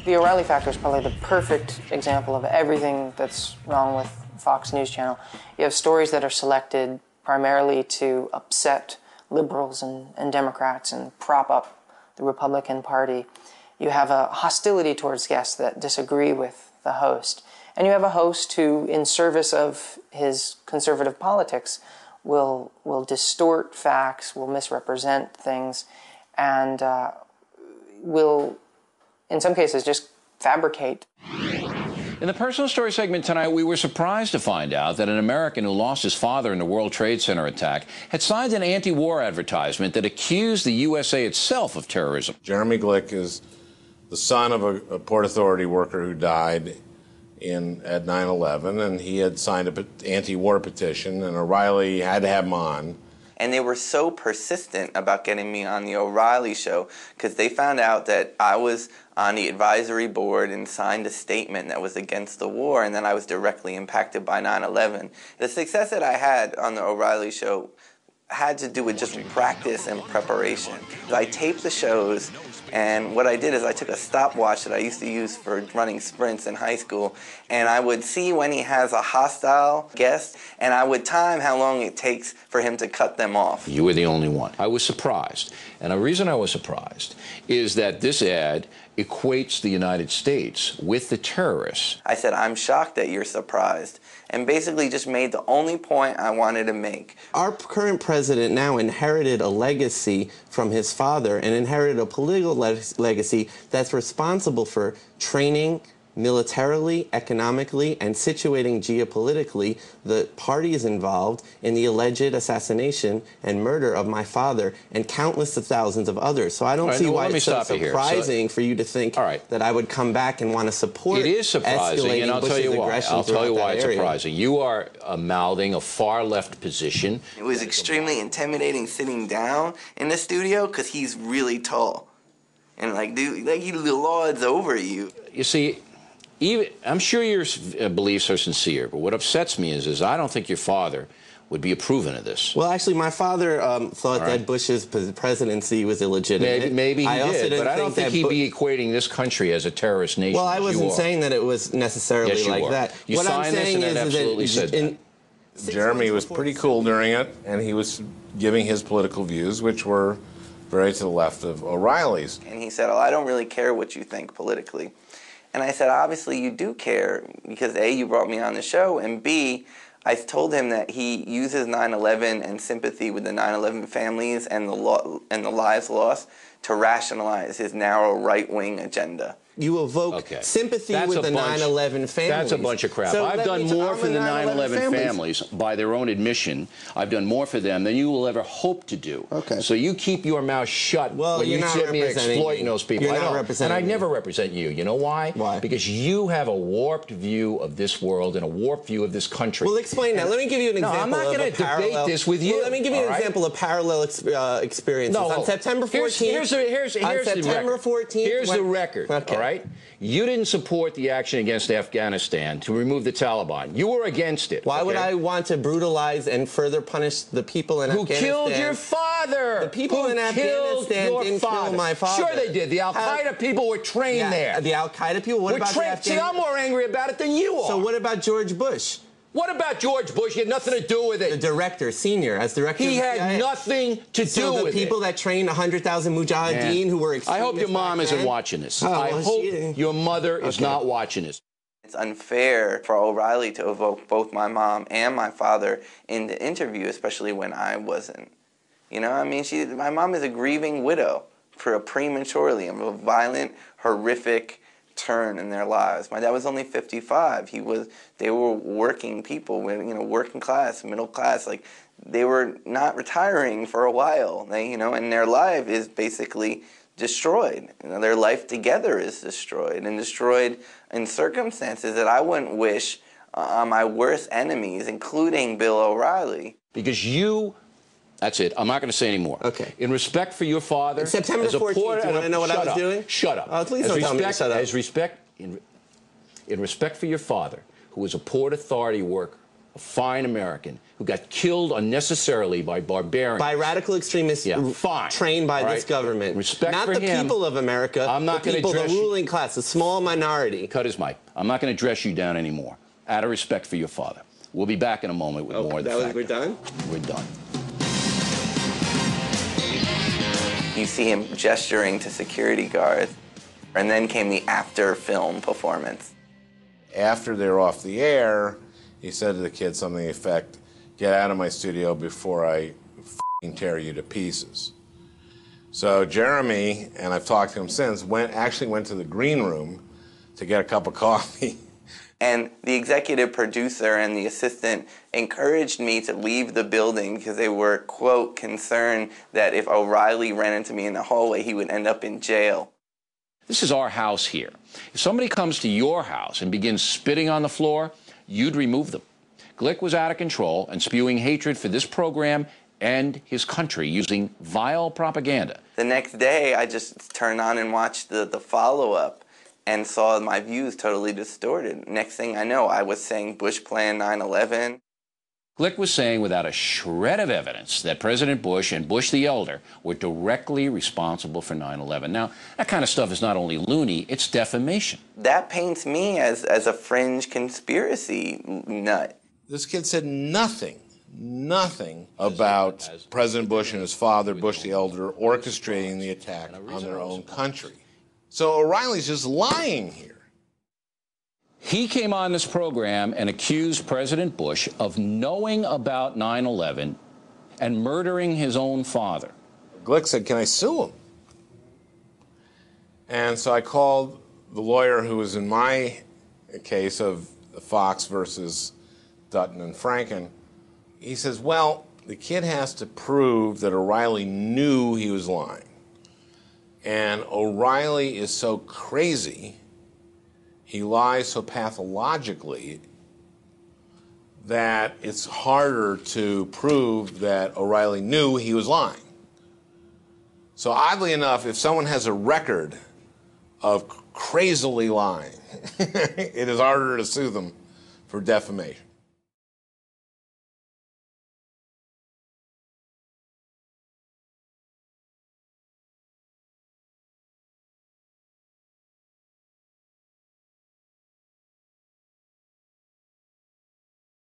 The O'Reilly factor is probably the perfect example of everything that's wrong with Fox News Channel. You have stories that are selected primarily to upset liberals and Democrats and prop up the Republican Party. You have a hostility towards guests that disagree with the host. And you have a host who, in service of his conservative politics, will distort facts, will misrepresent things, and will, in some cases, just fabricate. In the personal story segment tonight, we were surprised to find out that an American who lost his father in the World Trade Center attack had signed an anti-war advertisement that accused the USA itself of terrorism. Jeremy Glick is the son of a Port Authority worker who died at 9/11, and he had signed an anti-war petition, and O'Reilly had to have him on. And they were so persistent about getting me on the O'Reilly show because they found out that I was on the advisory board and signed a statement that was against the war, and then I was directly impacted by 9/11. The success that I had on the O'Reilly show had to do with just practice and preparation. I taped the shows, and what I did is I took a stopwatch that I used to use for running sprints in high school, and I would see when he has a hostile guest, and I would time how long it takes for him to cut them off. You were the only one. I was surprised. And the reason I was surprised is that this ad equates the United States with the terrorists. I said, I'm shocked that you're surprised, and basically just made the only point I wanted to make. Our current president now inherited a legacy from his father and inherited a political legacy that's responsible for training militarily, economically, and situating geopolitically the parties involved in the alleged assassination and murder of my father and countless of thousands of others. So I don't see why it's so surprising for you to think that I would come back and want to support it is surprising, and I'll tell you why. I'll tell you why it's surprising. You are mouthing a far-left position. It was extremely intimidating sitting down in the studio because he's really tall. And, like, dude, like, he lords over you. You see, I'm sure your beliefs are sincere, but what upsets me is I don't think your father would be approving of this. Well, actually, my father thought that Bush's presidency was illegitimate. Maybe he did, but I don't think he'd be equating this country as a terrorist nation. Well, I wasn't saying that it was necessarily like that. You signed this and it absolutely said that. Jeremy was pretty cool during it, and he was giving his political views, which were very to the left of O'Reilly's. And he said, oh, I don't really care what you think politically. And I said, obviously you do care, because A, you brought me on the show, and B, I told him that he uses 9/11 and sympathy with the 9/11 families and the lives lost to rationalize his narrow right-wing agenda. You evoke sympathy with the 9/11 families. That's a bunch of crap. So I've done more for the 9/11 families, by their own admission. I've done more for them than you will ever hope to do. Okay. So you keep your mouth shut when you see me exploiting those people. You're not representing me. And I never represent you. You know why? Why? Because you have a warped view of this world and a warped view of this country. Well, explain that. Let me give you an example. I'm not going to debate this with you. Well, let me give you an example of parallel experiences. No, on September 14th. Here's the record. Okay. All right? You didn't support the action against Afghanistan to remove the Taliban. You were against it. Why would I want to brutalize and further punish the people in Afghanistan? Who killed your father? The people in Afghanistan didn't kill my father. Sure they did. The Al-Qaeda people were trained there. The Al-Qaeda people? What about the Afghanistan? See, I'm more angry about it than you are. So what about George Bush? What about George Bush? He had nothing to do with it. The director, senior, as director. He had nothing to do with it. So the people that trained 100,000 mujahideen who were extremists. I hope your mom isn't watching this. I hope your mother is not watching this. It's unfair for O'Reilly to evoke both my mom and my father in the interview, especially when I wasn't. You know, I mean, my mom is a grieving widow for a prematurely, a violent, horrific turn in their lives. My dad was only 55. They were working people, working class, middle class. Like, they were not retiring for a while. And their life is basically destroyed. Their life together is destroyed, and destroyed in circumstances that I wouldn't wish on my worst enemies, including Bill O'Reilly. Because that's it. I'm not going to say any more. Okay. In respect for your father, September 14th, do you want to know what I was doing? Shut up. Please don't tell me to shut up. In respect for your father, who was a Port Authority worker, a fine American who got killed unnecessarily by barbarians. By radical extremists trained by this government. Respect not for the him. people of America, I'm not the people, the ruling class, the small minority. Cut his mic. I'm not going to dress you down anymore, out of respect for your father. We'll be back in a moment with more of the fact. We're done? We're done. You see him gesturing to security guards, and then came the after-film performance. After they're off the air, he said to the kid something to the effect, "Get out of my studio before I f***ing tear you to pieces." So Jeremy, and I've talked to him since, actually went to the green room to get a cup of coffee. And the executive producer and the assistant encouraged me to leave the building because they were, quote, concerned that if O'Reilly ran into me in the hallway, he would end up in jail. This is our house here. If somebody comes to your house and begins spitting on the floor, you'd remove them. Glick was out of control and spewing hatred for this program and his country using vile propaganda. The next day, I just turned on and watched the follow-up and saw my views totally distorted. Next thing I know, I was saying Bush planned 9/11. Glick was saying without a shred of evidence that President Bush and Bush the elder were directly responsible for 9/11. Now, that kind of stuff is not only loony, it's defamation. That paints me as a fringe conspiracy nut. This kid said nothing about President Bush and his father, Bush the elder, orchestrating the attack on their own country. So O'Reilly's just lying here. He came on this program and accused President Bush of knowing about 9/11 and murdering his own father. Glick said, "Can I sue him?" And so I called the lawyer who was in my case of Fox versus Dutton and Franken. He says, well, the kid has to prove that O'Reilly knew he was lying. And O'Reilly is so crazy, he lies so pathologically, that it's harder to prove that O'Reilly knew he was lying. So oddly enough, if someone has a record of crazily lying, it is harder to sue them for defamation.